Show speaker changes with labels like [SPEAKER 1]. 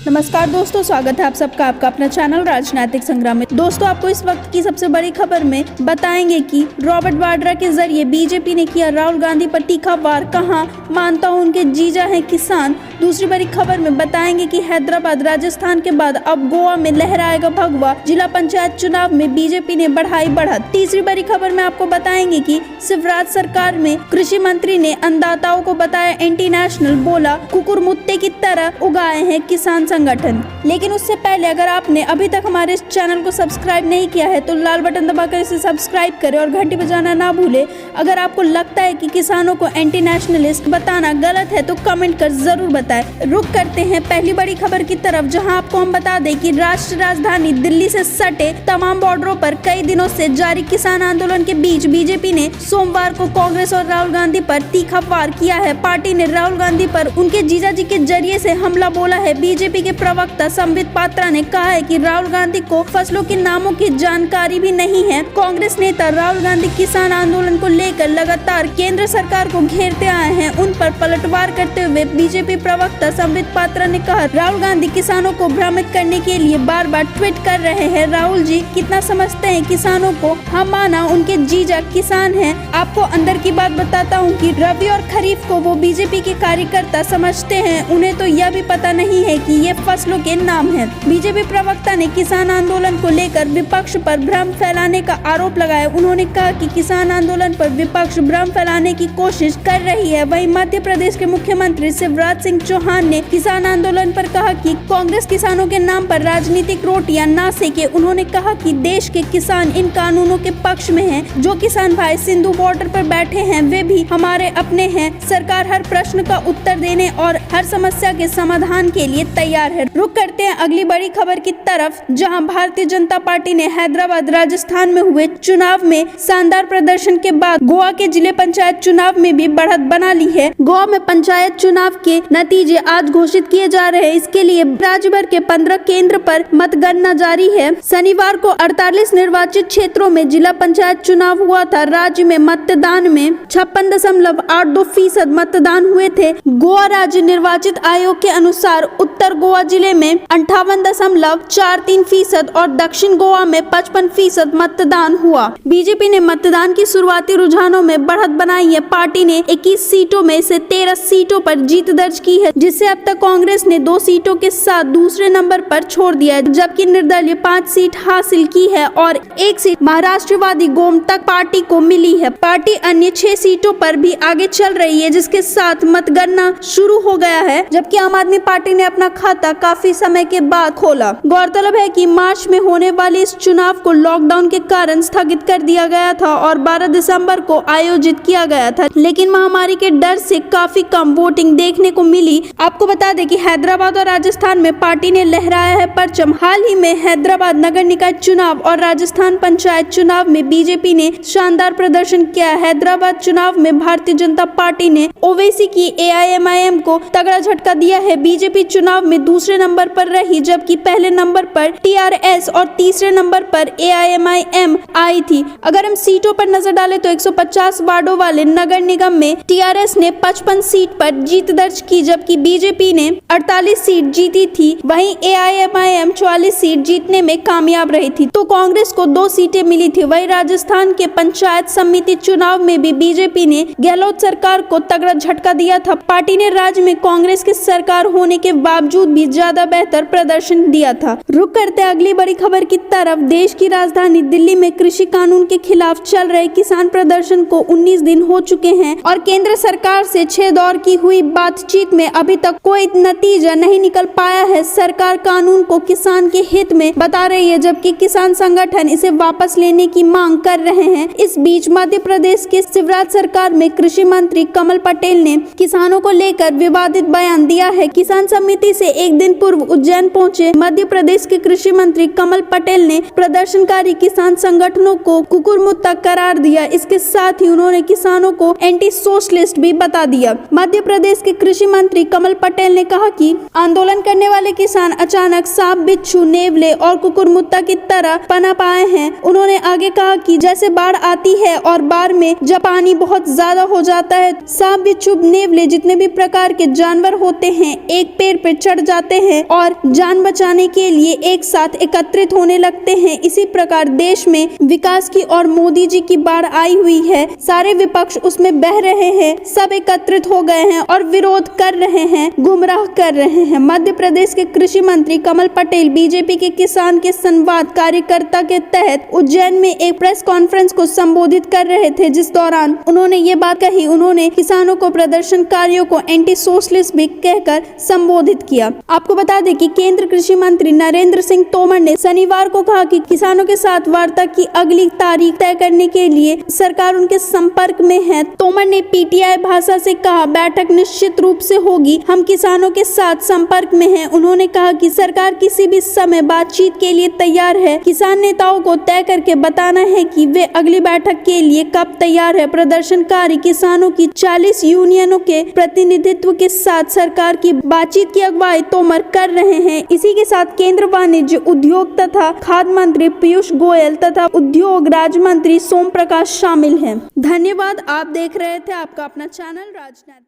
[SPEAKER 1] नमस्कार दोस्तों, स्वागत है आप सबका आपका अपना चैनल राजनीतिक संग्राम में। दोस्तों, आपको इस वक्त की सबसे बड़ी खबर में बताएंगे कि रॉबर्ट वाड्रा के जरिए बीजेपी ने किया राहुल गांधी पर तीखा वार, कहां मानता हूं उनके जीजा हैं किसान। दूसरी बड़ी खबर में बताएंगे कि हैदराबाद राजस्थान के बाद अब गोवा में लहराएगा भगवा, जिला पंचायत चुनाव में बीजेपी ने बढ़ाई बढ़त। तीसरी बड़ी खबर में आपको बताएंगे कि शिवराज सरकार में कृषि मंत्री ने अन्नदाताओं को बताया एंटी नेशनल, बोला कुकुर मुत्ते की तरह उगाए हैं किसान संगठन। लेकिन उससे पहले अगर आपने अभी तक हमारे इस चैनल को सब्सक्राइब नहीं किया है तो लाल बटन दबाकर इसे सब्सक्राइब करें और घंटी बजाना ना भूले। अगर आपको लगता है कि किसानों को एंटी नेशनलिस्ट बताना गलत है तो कमेंट कर जरूर बताएं। रुक करते हैं पहली बड़ी खबर की तरफ, जहां आपको हम बता दें कि राष्ट्र राजधानी दिल्ली से सटे तमाम बॉर्डरों पर कई दिनों से जारी किसान आंदोलन के बीच बीजेपी ने सोमवार को कांग्रेस और राहुल गांधी पर तीखा वार किया है। पार्टी ने राहुल गांधी पर उनके जीजा जी के जरिए से हमला बोला है। बीजेपी के प्रवक्ता संबित पात्रा ने कहा है कि राहुल गांधी को फसलों के नामों की जानकारी भी नहीं है। कांग्रेस नेता राहुल गांधी किसान आंदोलन को लेकर लगातार केंद्र सरकार को घेरते आए हैं। उन पर पलटवार करते हुए बीजेपी प्रवक्ता संबित पात्रा ने कहा, राहुल गांधी किसानों को भ्रमित करने के लिए बार बार ट्वीट कर रहे हैं। राहुल जी कितना समझते हैं किसानों को? हम माना उनके जीजा किसान हैं। आपको अंदर की बात बताता हूँ कि रबी और खरीफ को वो बीजेपी के कार्यकर्ता समझते हैं, उन्हें तो यह भी पता नहीं है कि ये फसलों के नाम है। बीजेपी प्रवक्ता ने किसान आंदोलन को लेकर विपक्ष पर भ्रम फैलाने का आरोप लगाया। उन्होंने कहा कि किसान आंदोलन पर विपक्ष भ्रम फैलाने की कोशिश कर रही है। वहीं मध्य प्रदेश के मुख्यमंत्री शिवराज सिंह चौहान ने किसान आंदोलन पर कहा कि कांग्रेस किसानों के नाम पर राजनीतिक रोटियां ना सेके। उन्होंने कहा कि देश के किसान इन कानूनों के पक्ष में हैं। जो किसान भाई सिंधु बॉर्डर पर बैठे हैं वे भी हमारे अपने हैं। सरकार हर प्रश्न का उत्तर देने और हर समस्या के समाधान के लिए तैयार है। रुक करते हैं अगली बड़ी खबर की तरफ, जहां भारतीय जनता पार्टी ने हैदराबाद राजस्थान में हुए चुनाव में शानदार प्रदर्शन के बाद गोवा के जिले पंचायत चुनाव में भी बढ़त बना ली है। गोवा में पंचायत चुनाव के नतीजे आज घोषित किए जा रहे हैं। इसके लिए राज्य भर के 15 केंद्र पर मतगणना जारी है। शनिवार को 48 निर्वाचित क्षेत्रों में जिला पंचायत चुनाव हुआ था। राज्य में मतदान में 56.82% मतदान हुए थे। गोवा राज्य निर्वाचित आयोग के अनुसार उत्तर गोवा जिले में 58.43% और दक्षिण गोवा में 55% मतदान हुआ। बीजेपी ने मतदान की शुरुआती रुझानों में बढ़त बनाई है। पार्टी ने 21 सीटों में से 13 सीटों पर जीत दर्ज की है, जिससे अब तक कांग्रेस ने 2 सीटों के साथ दूसरे नंबर पर छोड़ दिया है, जबकि निर्दलीय 5 सीट हासिल की है और 1 सीट महाराष्ट्रवादी गोमतक पार्टी को मिली है। पार्टी अन्य 6 सीटों पर भी आगे चल रही है, जिसके साथ मतगणना शुरू हो गया है, जबकि आम आदमी पार्टी ने अपना खाता काफी समय के बाद खोला। गौरतलब है कि मार्च में होने वाले इस चुनाव को लॉकडाउन के कारण स्थगित कर दिया गया था और 12 दिसंबर को आयोजित किया गया था, लेकिन महामारी के डर से काफी कम वोटिंग देखने को मिली। आपको बता दें कि हैदराबाद और राजस्थान में पार्टी ने लहराया है परचम। हाल ही में हैदराबाद नगर निकाय चुनाव और राजस्थान पंचायत चुनाव में बीजेपी ने शानदार प्रदर्शन किया। हैदराबाद चुनाव में भारतीय जनता पार्टी ने ओवैसी की AIMIM को तगड़ा झटका दिया है। बीजेपी चुनाव में दूसरे नंबर पर रही, जबकि पहले नंबर पर TRS और तीसरे नंबर पर AIMIM आई थी। अगर हम सीटों पर नजर डालें तो 150 वार्डों वाले नगर निगम में TRS ने 55 सीट पर जीत दर्ज की, जबकि बीजेपी ने 48 सीट जीती थी। वहीं AIMIM 44 सीट जीतने में कामयाब रही थी, तो कांग्रेस को 2 सीटें मिली थी। वहीं राजस्थान के पंचायत समिति चुनाव में भी बीजेपी ने गहलोत सरकार को तगड़ा झटका दिया था। पार्टी ने राज्य में कांग्रेस की सरकार होने के बावजूद भी ज्यादा बेहतर प्रदर्शन दिया था। रुक करते अगली बड़ी खबर की तरफ, देश की राजधानी दिल्ली में कृषि कानून के खिलाफ चल रहे किसान प्रदर्शन को 19 दिन हो चुके हैं और केंद्र सरकार से 6 दौर की हुई बातचीत में अभी तक कोई नतीजा नहीं निकल पाया है। सरकार कानून को किसान के हित में बता रही है, जबकि किसान संगठन इसे वापस लेने की मांग कर रहे हैं। इस बीच मध्य प्रदेश के शिवराज सरकार में कृषि मंत्री कमल पटेल ने किसानों को लेकर विवादित बयान दिया है। किसान समिति से एक दिन पूर्व उज्जैन पहुंचे मध्य प्रदेश प्रदेश के कृषि मंत्री कमल पटेल ने प्रदर्शनकारी किसान संगठनों को कुकुरमुत्ता करार दिया। इसके साथ ही उन्होंने किसानों को एंटी सोशलिस्ट भी बता दिया। मध्य प्रदेश के कृषि मंत्री कमल पटेल ने कहा कि आंदोलन करने वाले किसान अचानक सांप, बिच्छू, नेवले और कुकुरमुत्ता की तरह पनप आए हैं। उन्होंने आगे कहा कि जैसे बाढ़ आती है और बाढ़ में जब पानी बहुत ज्यादा हो जाता है, सांप, बिच्छू, नेवले जितने भी प्रकार के जानवर होते हैं एक पेड़ पे चढ़ जाते हैं और जान बचाने के लिए एक साथ एकत्रित होने लगते हैं। इसी प्रकार देश में विकास की और मोदी जी की बाढ़ आई हुई है। सारे विपक्ष उसमें बह रहे हैं, सब एकत्रित हो गए हैं और विरोध कर रहे हैं, गुमराह कर रहे हैं। मध्य प्रदेश के कृषि मंत्री कमल पटेल बीजेपी के किसान के संवाद कार्यकर्ता के तहत उज्जैन में एक प्रेस कॉन्फ्रेंस को संबोधित कर रहे थे, जिस दौरान उन्होंने ये बात कही। उन्होंने किसानों को, प्रदर्शनकारियों को एंटी सोशलिस्ट भी कहकर संबोधित किया। आपको बता दें कि केंद्र कृषि मंत्री नरेंद्र सिंह तोमर ने शनिवार को कहा कि किसानों के साथ वार्ता की अगली तारीख तय करने के लिए सरकार उनके संपर्क में है। तोमर ने पीटीआई भाषा से कहा, बैठक निश्चित रूप से होगी, हम किसानों के साथ संपर्क में हैं। उन्होंने कहा कि सरकार किसी भी समय बातचीत के लिए तैयार है। किसान नेताओं को तय करके बताना है कि वे अगली बैठक के लिए कब तैयार है। प्रदर्शनकारी किसानों की 40 यूनियनों के प्रतिनिधित्व के साथ सरकार की बातचीत की अगुवाई तोमर कर रहे हैं। इसी के साथ केंद्र वाणिज्य, उद्योग तथा खाद्य मंत्री पीयूष गोयल तथा उद्योग राज्य मंत्री सोम प्रकाश शामिल हैं। धन्यवाद। आप देख रहे थे आपका अपना चैनल राजनैतिक।